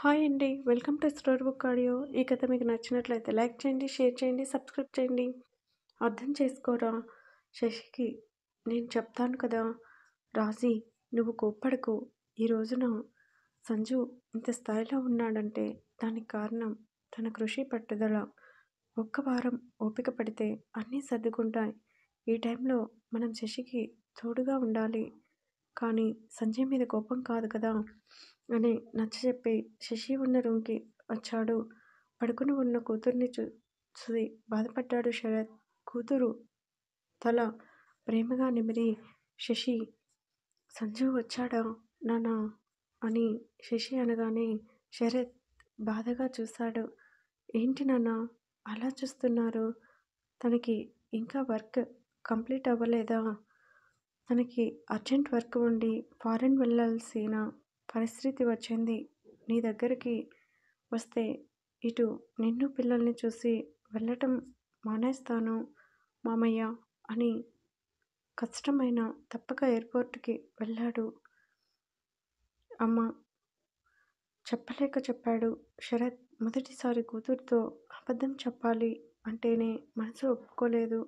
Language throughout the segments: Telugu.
హాయ్ అండి. Welcome to story book audio. ఈ కథ మీకు నచ్చినట్లయితే లైక్ చేయండి, షేర్ చేయండి, సబ్స్క్రైబ్ చేయండి. అర్థం చేసుకోరా శశికి నేను చెప్తాను కదా. రాజీ, నువ్వు కోప్పడకు. ఈ రోజున సంజు ఇంత స్థాయిలో ఉన్నాడంటే దానికి కారణం తన కృషి పట్టుదల. ఒక్క వారం ఓపిక పడితే అన్నీ సర్దుకుంటాయి. ఈ టైంలో మనం శశికి తోడుగా ఉండాలి. కానీ సంజయ్ మీద కోపం కాదు కదా అని నచ్చజెప్పి శశి ఉన్న రూమ్కి వచ్చాడు. పడుకుని ఉన్న కూతుర్ని చూసి బాధపడ్డాడు శరత్. కూతురు తల ప్రేమగా నిమిరి, శశి, సంజు వచ్చాడా నానా అని శశి అనగానే శరత్ బాధగా చూశాడు. ఏంటి నాన్న అలా చూస్తున్నారు? తనకి ఇంకా వర్క్ కంప్లీట్ అవ్వలేదా? తనకి అర్జెంట్ వర్క్ ఉండి ఫారెన్ వెళ్ళాల్సిన పరిస్థితి వచ్చింది. నీ దగ్గరికి వస్తే ఇటు నిన్ను పిల్లల్ని చూసి వెళ్ళటం మానేస్తాను మామయ్య అని కష్టమైన తప్పక ఎయిర్పోర్ట్కి వెళ్ళాడు. అమ్మ చెప్పలేక చెప్పాడు శరత్. మొదటిసారి కూతురుతో అబద్ధం చెప్పాలి అంటేనే మనసు ఒప్పుకోలేదు.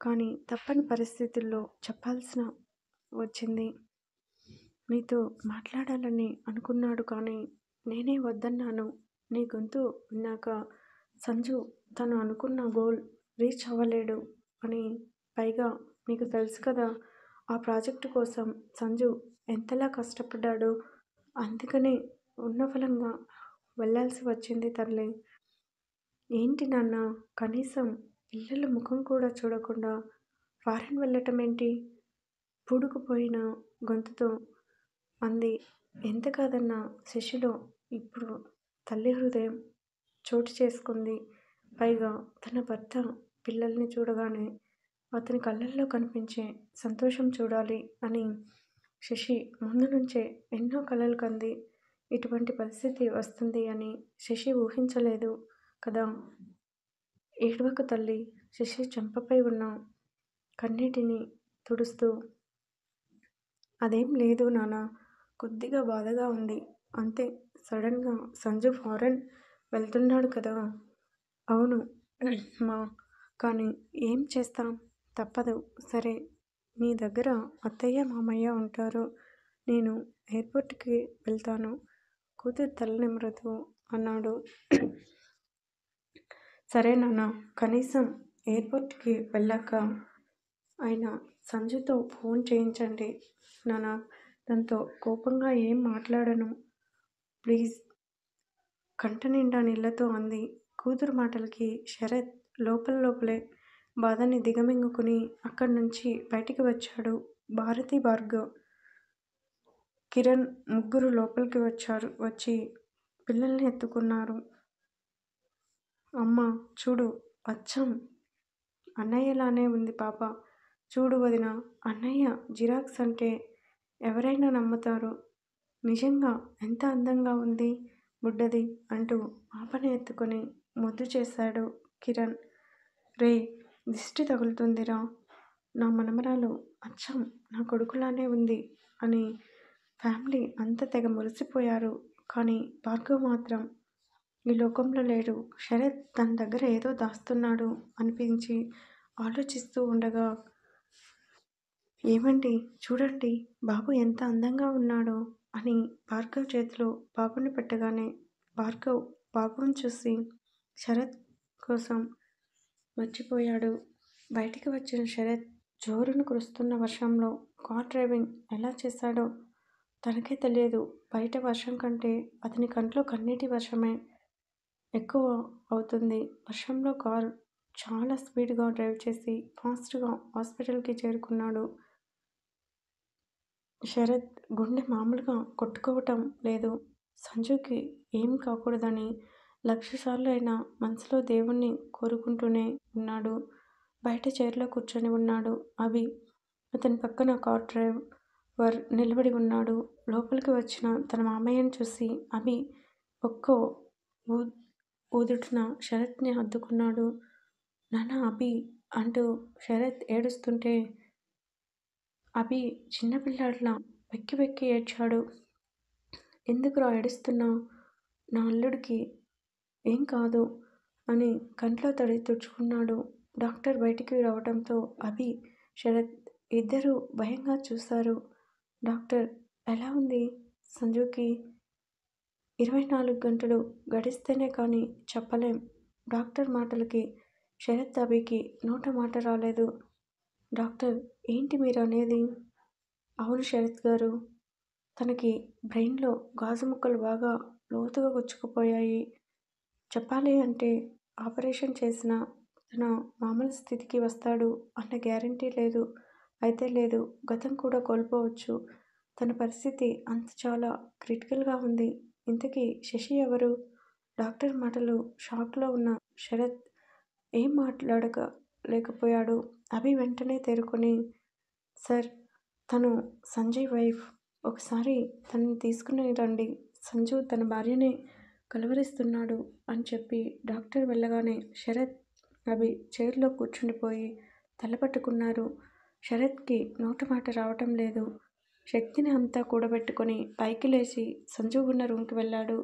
కానీ తప్పని పరిస్థితుల్లో చెప్పాల్సిన వచ్చింది. నీతో మాట్లాడాలని అనుకున్నాడు కానీ నేనే వద్దన్నాను. నీ గొంతు విన్నాక సంజు తను అనుకున్న గోల్ రీచ్ అవ్వలేడు అని. పైగా నీకు తెలుసు కదా ఆ ప్రాజెక్టు కోసం సంజు ఎంతలా కష్టపడ్డాడో. అందుకనే ఉన్నఫలంగా వెళ్ళాల్సి వచ్చింది తల్లి. ఏంటి నాన్న కనీసం పిల్లల ముఖం కూడా చూడకుండా ఫారెన్ వెళ్ళటం ఏంటి? పూడుకుపోయిన గొంతుతో అంది. ఎంత కాదన్నా శశిలో ఇప్పుడు తల్లి హృదయం చోటు చేసుకుంది. పైగా తన భర్త పిల్లల్ని చూడగానే అతని కళ్ళల్లో కనిపించే సంతోషం చూడాలి అని శశి ముందు నుంచే ఎన్నో కలలు కంది. ఇటువంటి పరిస్థితి వస్తుంది అని శశి ఊహించలేదు కదా. ఏడవకు తల్లి. శశి చెంపపై ఉన్న కన్నీటిని తుడుస్తూ, అదేం లేదు నాన్న, కొద్దిగా బాధగా ఉంది అంతే. సడన్గా సంజు ఫారెన్ వెళ్తున్నాడు కదా. అవును మా, కానీ ఏం చేస్తాం, తప్పదు. సరే, నీ దగ్గర అత్తయ్య మామయ్య ఉంటారు. నేను ఎయిర్పోర్ట్కి వెళ్తాను కూతురు తల నిమురుతూ అన్నాడు. సరే నాన్న, కనీసం ఎయిర్పోర్ట్కి వెళ్ళాక అయినా సంజుతో ఫోన్ చేయించండి నాన్న. దాంతో కోపంగా ఏం మాట్లాడను ప్లీజ్, కంట నిండా నీళ్లతో అంది. కూతురు మాటలకి శరత్ లోపలే బాధని దిగమింగుకుని అక్కడి నుంచి బయటికి వచ్చాడు. భారతి, భార్గవ్, కిరణ్ ముగ్గురు లోపలికి వచ్చి పిల్లల్ని ఎత్తుకున్నారు. అమ్మ చూడు, అచ్చం అన్నయ్యలానే ఉంది పాప. చూడు వదిన, అన్నయ్య జిరాక్స్ అంటే ఎవరైనా నమ్ముతారు. నిజంగా ఎంత అందంగా ఉంది బుడ్డది అంటూ పాపని ఎత్తుకొని ముద్దు చేశాడు కిరణ్. రే, దిష్టి తగులుతుందిరా, నా మనమరాలు అచ్చం నా కొడుకులానే ఉంది అని ఫ్యామిలీ అంతా తెగ మురిసిపోయారు. కానీ భార్గవ్ మాత్రం ఈ లోకంలో లేడు. శరత్ తన దగ్గర ఏదో దాస్తున్నాడు అనిపించి ఆలోచిస్తూ ఉండగా, ఏమండి చూడండి బాబు ఎంత అందంగా ఉన్నాడో అని భార్గవ్ చేతిలో బాబుని పెట్టగానే భార్గవ్ బాబుని చూసి శరత్ కోసం మర్చిపోయాడు. బయటికి వచ్చిన శరత్ జోరును కురుస్తున్న వర్షంలో కార్ డ్రైవింగ్ ఎలా చేశాడో తనకే తెలియదు. బయట వర్షం కంటే అతని కంట్లో కన్నీటి వర్షమే ఎక్కువ అవుతుంది. వర్షంలో కారు చాలా స్పీడ్గా డ్రైవ్ చేసి ఫాస్ట్గా హాస్పిటల్కి చేరుకున్నాడు. శరత్ గుండె మామూలుగా కొట్టుకోవటం లేదు. సంజుకి ఏం కాకూడదని 1,00,000 సార్లు అయినా మనసులో దేవుణ్ణి కోరుకుంటూనే ఉన్నాడు. బయట చైర్లో కూర్చొని ఉన్నాడు. అభి అతని పక్కన కార్ డ్రైవర్ నిలబడి ఉన్నాడు. లోపలికి వచ్చిన తన మామయ్యను చూసి అభి ఒక్కో ఊదుటున శరత్ని హత్తుకున్నాడు. నాన్న అభి అంటూ శరత్ ఏడుస్తుంటే అభి చిన్నపిల్లాడిలా వెక్కి వెక్కి ఏడ్చాడు. ఎందుకురా ఏడుస్తున్నావు? నా అల్లుడికి ఏం కాదు అని కంట్లో తడి తుడుచుకున్నాడు. డాక్టర్ బయటికి రావడంతో అభి, శరత్ ఇద్దరూ భయంగా చూశారు. డాక్టర్ ఎలా ఉంది? సంజుకి 24 గంటలు గడిస్తేనే కానీ చెప్పలేం. డాక్టర్ మాటలకి శరత్, అభికి నోట మాట రాలేదు. డాక్టర్ ఏంటి మీరు అనేది? అవును శరత్ గారు. తనకి బ్రెయిన్‌లో గాజు ముక్కలు బాగా లోతుగా గుచ్చుకుపోయాయి. చెప్పాలి అంటే ఆపరేషన్ చేసినా తన మామూలు స్థితికి వస్తాడు అన్న గ్యారంటీ లేదు. అయితే లేదు, గతం కూడా కోల్పోవచ్చు. తన పరిస్థితి అంత చాలా క్రిటికల్‌గా ఉంది. ఇంతకీ శశి ఎవరు? డాక్టర్ మాటలు షాక్‌లో ఉన్న శరత్ ఏం లేకపోయాడు. అభి వెంటనే తేరుకొని సార్, తను సంజయ్ వైఫ్. ఒకసారి తనని తీసుకుని రండి. సంజు తన భార్యనే కలవరిస్తున్నాడు అని చెప్పి డాక్టర్ వెళ్ళగానే శరత్, అభి చైర్‌లో కూర్చుండిపోయి తల పట్టుకున్నారు. శరత్‌కి నోట మాట రావటం లేదు. శక్తిని అంతా కూడబెట్టుకొని పైకి లేచి సంజు ఉన్న రూమ్‌కి వెళ్ళాడు.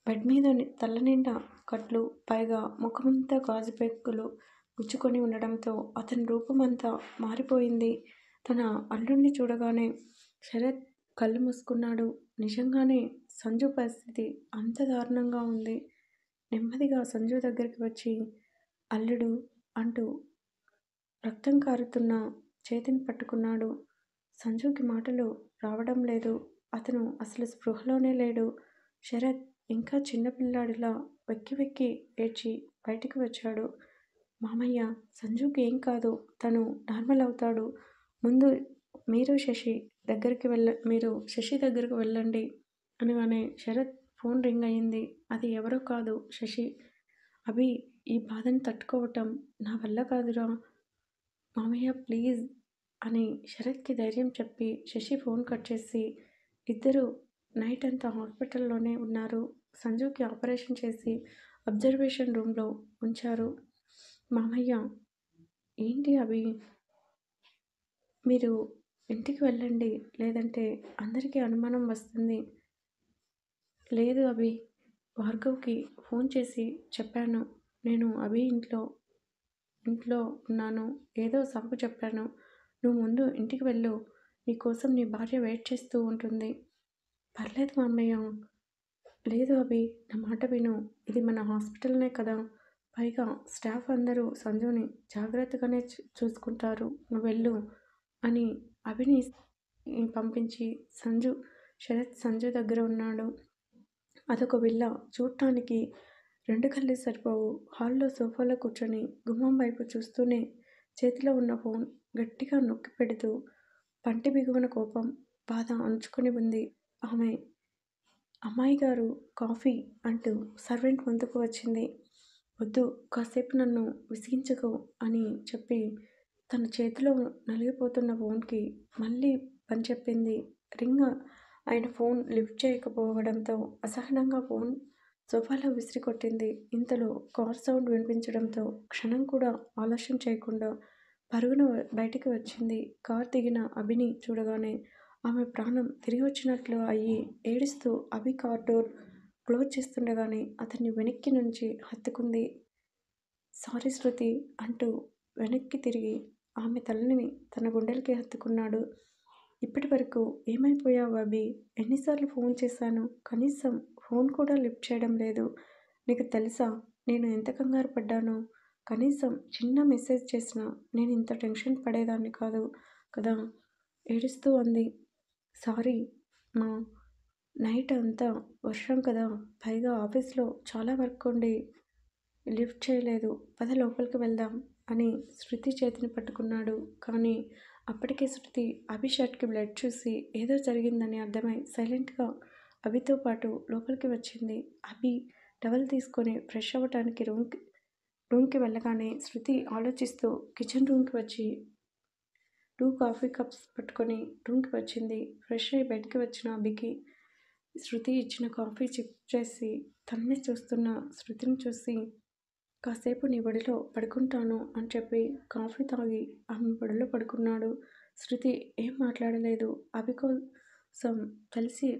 బెడ్ మీద తల నిండా కట్లు, పైగా ముఖమంతా గాజు పెంకులు గుచ్చుకొని ఉండడంతో అతని రూపమంతా మారిపోయింది. తన అల్లుడిని చూడగానే శరత్ కళ్ళు మూసుకున్నాడు. నిజంగానే సంజు పరిస్థితి అంత దారుణంగా ఉంది. నెమ్మదిగా సంజు దగ్గరికి వచ్చి అల్లుడు అంటూ రక్తం కారుతున్న చేతిని పట్టుకున్నాడు. సంజుకి మాటలు రావడం లేదు. అతను అసలు స్పృహలోనే లేడు. శరత్ ఇంకా చిన్నపిల్లాడిలా వెక్కి వెక్కి ఏడ్చి బయటికి వచ్చాడు. మామయ్య, సంజుకి ఏం కాదు. తను నార్మల్ అవుతాడు. ముందు మీరు శశి దగ్గరికి వెళ్ళండి అనగానే శరత్ ఫోన్ రింగ్ అయింది. అది ఎవరో కాదు, శశి. అభి, ఈ బాధని తట్టుకోవటం నా వల్ల కాదురా మామయ్య, ప్లీజ్ అని శరత్‌కి ధైర్యం చెప్పి శశి ఫోన్ కట్ చేసి ఇద్దరూ నైట్ అంతా హాస్పిటల్‌లోనే ఉన్నారు. సంజుకి ఆపరేషన్ చేసి అబ్జర్వేషన్ రూమ్‌లో ఉంచారు. మామయ్య, ఏంటి అభి? మీరు ఇంటికి వెళ్ళండి. లేదంటే అందరికీ అనుమానం వస్తుంది. లేదు అభి, భార్గవ్‌కి ఫోన్ చేసి చెప్పాను. నేను అభి ఇంట్లో ఉన్నాను. ఏదో సాకు చెప్పాను. నువ్వు ముందు ఇంటికి వెళ్ళు. నీకోసం నీ భార్య వెయిట్ చేస్తూ ఉంటుంది. పర్లేదు మామయ్య. లేదు అభి, నా మాట విను. ఇది మన హాస్పిటల్‌నే కదా. పైగా స్టాఫ్ అందరూ సంజుని జాగ్రత్తగానే చూసుకుంటారు. నువ్వెళ్ళు అని అభిని పంపించి శరత్ సంజు దగ్గర ఉన్నాడు. అదొక విల్లా. చూడటానికి 2 కళ్ళు సరిపోవు. హాల్‌లో సోఫాలో కూర్చొని గుమ్మం వైపు చూస్తూనే చేతిలో ఉన్న ఫోన్ గట్టిగా నొక్కి పెడుతూ పంటి బిగువున కోపం, బాధ అణుచుకొని ఉంది ఆమె. అమ్మాయిగారు, కాఫీ అంటూ సర్వెంట్ ముందుకు వచ్చింది. వద్దు, కాసేపు నన్ను విసిగించకు అని చెప్పి తన చేతిలో నలిగిపోతున్న ఫోన్‌కి మళ్ళీ పని చెప్పింది. రింగ్ అయిన ఫోన్ లిఫ్ట్ చేయకపోవడంతో అసహనంగా ఫోన్ సోఫాలో విసిరికొట్టింది. ఇంతలో కార్ సౌండ్ వినిపించడంతో క్షణం కూడా ఆలస్యం చేయకుండా పరుగున బయటికి వచ్చింది. కార్ దిగిన అభిని చూడగానే ఆమె ప్రాణం తిరిగి వచ్చినట్లు అయ్యి ఏడుస్తూ అభి కార్ డోర్ క్లోజ్ చేస్తుండగానే అతన్ని వెనక్కి నుంచి హత్తుకుంది. సారీ శృతి అంటూ వెనక్కి తిరిగి ఆమె తలని తన గుండెలకి హత్తుకున్నాడు. ఇప్పటివరకు ఏమైపోయావు అభి? ఎన్నిసార్లు ఫోన్ చేశాను, కనీసం ఫోన్ కూడా లిఫ్ట్ చేయడం లేదు. నీకు తెలుసా నేను ఎంత కంగారు పడ్డానో? కనీసం చిన్న మెసేజ్ చేసినా నేను ఇంత టెన్షన్ పడేదాన్ని కాదు కదా ఏడుస్తూ అంది. సారీ మా, నైట్ అంతా వర్షం కదా, పైగా ఆఫీస్లో చాలా వర్క్ ఉండి లిఫ్ట్ చేయలేదు. పద లోపలికి వెళ్దాం అని శృతి చేతిని పట్టుకున్నాడు. కానీ అప్పటికే శృతి అభి షర్ట్‌కి బ్లడ్ చూసి ఏదో జరిగిందని అర్థమై సైలెంట్‌గా అభితో పాటు లోపలికి వచ్చింది. అభి టవల్ తీసుకొని ఫ్రెష్ అవ్వటానికి రూమ్‌కి వెళ్ళగానే శృతి ఆలోచిస్తూ కిచెన్ రూమ్‌కి వచ్చి 2 కాఫీ కప్స్ పట్టుకొని రూమ్‌కి వచ్చింది. ఫ్రెష్ అయ్యి బెడ్‌కి వచ్చిన అభికి శృతి ఇచ్చిన కాఫీ సిప్ చేసి తన్నే చూస్తున్న శృతిని చూసి కాసేపు నీ ఒడిలో పడుకుంటాను అని చెప్పి కాఫీ తాగి ఆమె ఒడిలో పడుకున్నాడు. శృతి ఏం మాట్లాడలేదు. అభి కోసం కలిసి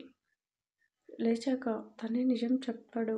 లేచాక తనే నిజం చెప్పాడు.